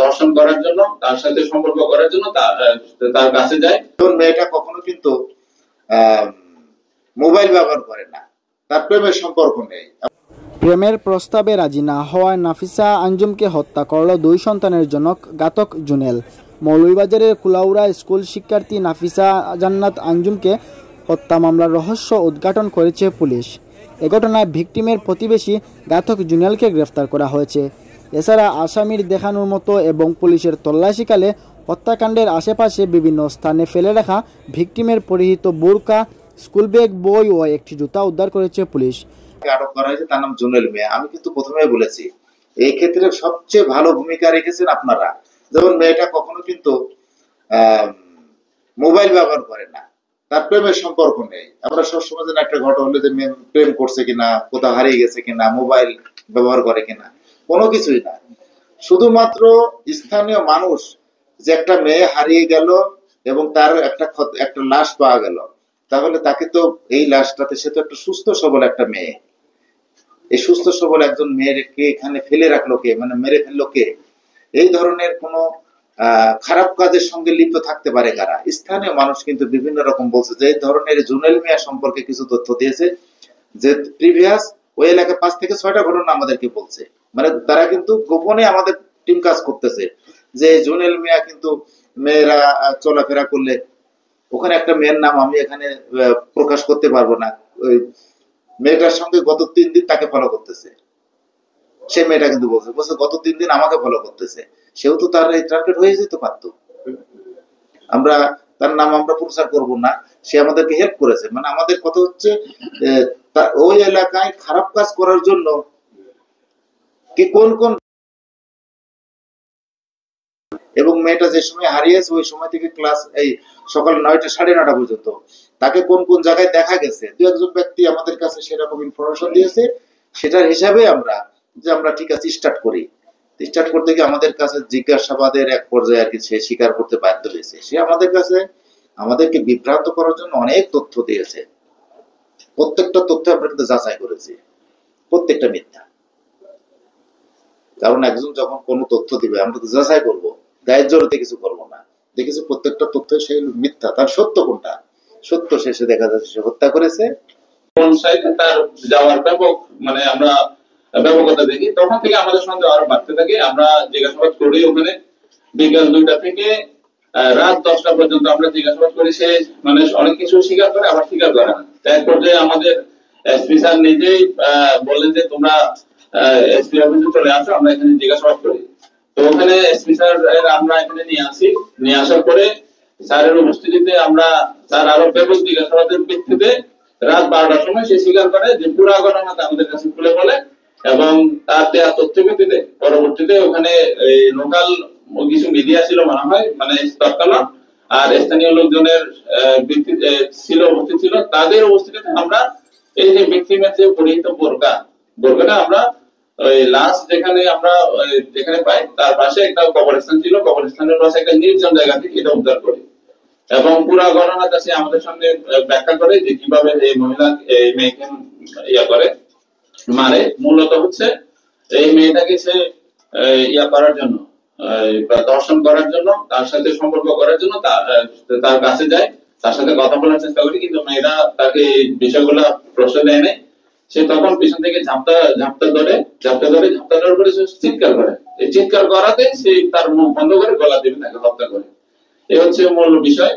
দর্শন করার জন্য, তার সাথে সম্পর্ক করার জন্য তার কাছে যায়। মেয়েটা কখনো কিন্তু মোবাইল ব্যবহার করে না, তার প্রেমের সম্পর্ক নেই। প্রেমের প্রস্তাবে রাজি না হওয়ায় নাফিসা আঞ্জুমকে হত্যা করল 2 সন্তানের জনক ঘাতক জুনেল। মৌলভীবাজারের কুলাউড়া স্কুল শিক্ষার্থী নাফিসা জান্নাত আঞ্জুমকে হত্যা মামলার রহস্য উদ্ঘাটন করেছে পুলিশ। এ ঘটনায় ভিকটিমের প্রতিবেশী ঘাতক জুনেলকে গ্রেফতার করা হয়েছে। এছাড়া আসামির দেখানোর মতো এবং পুলিশের তল্লাশিকালে হত্যাকাণ্ডের আশেপাশে বিভিন্ন স্থানে ফেলে রাখা ভিকটিমের পরিহিত বোরকা, স্কুল ব্যাগ, বই ও একটি জুতা উদ্ধার করেছে পুলিশ। আটক করা হয়েছে, তার নাম জুনেল মিয়া। আমি কিন্তু প্রথমে বলেছি এই ক্ষেত্রে সবচেয়ে ভালো ভূমিকা রেখেছেন আপনারা। যেমন মেয়েটা কখনো কিন্তু মোবাইল ব্যবহার করে না, তার প্রেমের সম্পর্ক নেই। আমরা সবসময় যেন একটা ঘটনা হলে যে প্রেম করছে কিনা, কোথাও হারিয়ে গেছে কিনা, মোবাইল ব্যবহার করে কিনা, কোনো কিছুই না। শুধুমাত্র স্থানীয় মানুষ যে একটা মেয়ে হারিয়ে গেল এবং তার একটা লাশ পাওয়া গেল, তাহলে তাকে তো এই লাশটাতে, সে তো একটা সুস্থ সবল একটা মেয়ে, এই সুস্থ সবল একজন মেয়েকে এখানে ফেলে রাখলো কে, মানে মেরে ফেললো কে? এই ধরনের কোনো খারাপ কাজের সঙ্গে লিপ্ত থাকতে পারে কারা? স্থানীয় মানুষ কিন্তু বিভিন্ন রকম বলছে যে এই ধরনের জুনেল মিয়া সম্পর্কে কিছু তথ্য দিয়েছে, যে প্রিভিয়াস ওই এলাকায় 5 থেকে 6টা ঘটনা আমাদেরকে বলছে। মানে তারা কিন্তু গোপনে আমাদের টিম কাজ করতেছে যে জুনেল মিয়া কিন্তু মেয়েরা চলাফেরা করলে, ওখানে একটা মেয়ের নাম আমি এখানে প্রকাশ করতে পারবো না, ওই মেয়েটার সঙ্গে গত 3 দিন তাকে ফলো করতেছে। সে মেয়েটা কিন্তু বলছে গত 3 দিন আমাকে ফলো করতেছে। সেও তো তার টার্গেট হয়ে যেতে পারতো। আমরা তার নাম আমরা প্রচার করব না, সে আমাদেরকে হেল্প করেছে। মানে আমাদের কথা হচ্ছে ওই এলাকায় খারাপ কাজ করার জন্য কি কোন কোন, এবং মেয়েটা যে সময় হারিয়েছে ওই সময় থেকে ক্লাস এই সকাল 9টা 9:30 পর্যন্ত তাকে কোন কোন জায়গায় দেখা গেছে, 2-1 ব্যক্তি আমাদের কাছে সেরকম ইনফরমেশন দিয়েছে। সেটার হিসাবে আমরা ঠিক আছে স্টার্ট করতে গিয়ে আমাদের কাছে জিজ্ঞাসাবাদের এক পর্যায়ে আর কি সে স্বীকার করতে বাধ্য হয়েছে। সে আমাদেরকে বিভ্রান্ত করার জন্য অনেক তথ্য দিয়েছে। প্রত্যেকটা তথ্য আমরা কিন্তু যাচাই করেছি, প্রত্যেকটা মিথ্যা। কারণ একজন যখন কোনো তথ্য দিবে আমরা তো যাচাই করবো, গায়ের জোরেতে কিছু করবো না। দেখেছি প্রত্যেকটা তথ্য সেই মিথ্যা, তার সত্য কোনটা, সত্য শেষে দেখা যাচ্ছে সে হত্যা করেছে। কোন সাইডে তার যাওয়ার ব্যাপক, মানে আমরা ব্যাপকতা দেখি, তখন থেকে আমাদের সন্দেহ আরো বাড়তে থাকে। আমরা জিজ্ঞাসাবাদ করি ওখানে বিকাল 2টা থেকে রাত 10টা পর্যন্ত আমরা জিজ্ঞাসাবাদ করি। সে মানে অনেক কিছু স্বীকার করে, আবার স্বীকার করে না। এক পর্যায়ে আমাদের এসপি স্যার নিজেই বললেন যে তোমরা এসপি অফিসে চলে আসো, আমরা এখানে জিজ্ঞাসাবাদ করি। তো ওখানে এসপি স্যার আমরা এখানে নিয়ে আসার পরে স্যারের উপস্থিতিতে স্যার আরো ব্যাপক জিজ্ঞাসাবাদের ভিত্তিতে রাত 12টার সময় সে স্বীকার করে যে পুরো ঘটনাটা আমাদের কাছে খুলে বলে, এবং তার দেওয়া তথ্য ভিত্তিতে পরবর্তীতে ওখানে লোকাল কিছু মিডিয়া ছিল মনে হয়, মানে তৎকালীন আর স্থানীয় লোকজনের উপস্থিত ছিল, তাদের উপস্থিতিতে আমরা এই যে ভিকটিমের যে পরিহিত বোরকাটা আমরা ওই লাস্ট যেখানে পাই তার পাশে একটা কবরস্থান ছিল, কবরস্থানের পাশে একটা নির্জন জায়গা থেকে এটা উদ্ধার করি। এবং পুরো ঘটনাটা সে আমাদের সঙ্গে ব্যাখ্যা করে যে কিভাবে এই মহিলা এই মেয়েকে করে মারে। মূলত হচ্ছে এই মেয়েটাকে সে করার জন্য, দর্শন করার জন্য, তার সাথে সম্পর্ক করার জন্য তার কাছে যায়, তার সাথে কথা বলার চেষ্টা করি, কিন্তু মেয়েরা তাকে বিষয়গুলো প্রশ্ন দেয় নাই। সে তখন পিছন থেকে ঝাপটা ধরার পরে সে চিৎকার করে। এই চিৎকার করাতে সে তার মুখ বন্ধ করে গলা দিয়ে তাকে হত্যা করে। এই হচ্ছে মূল বিষয়।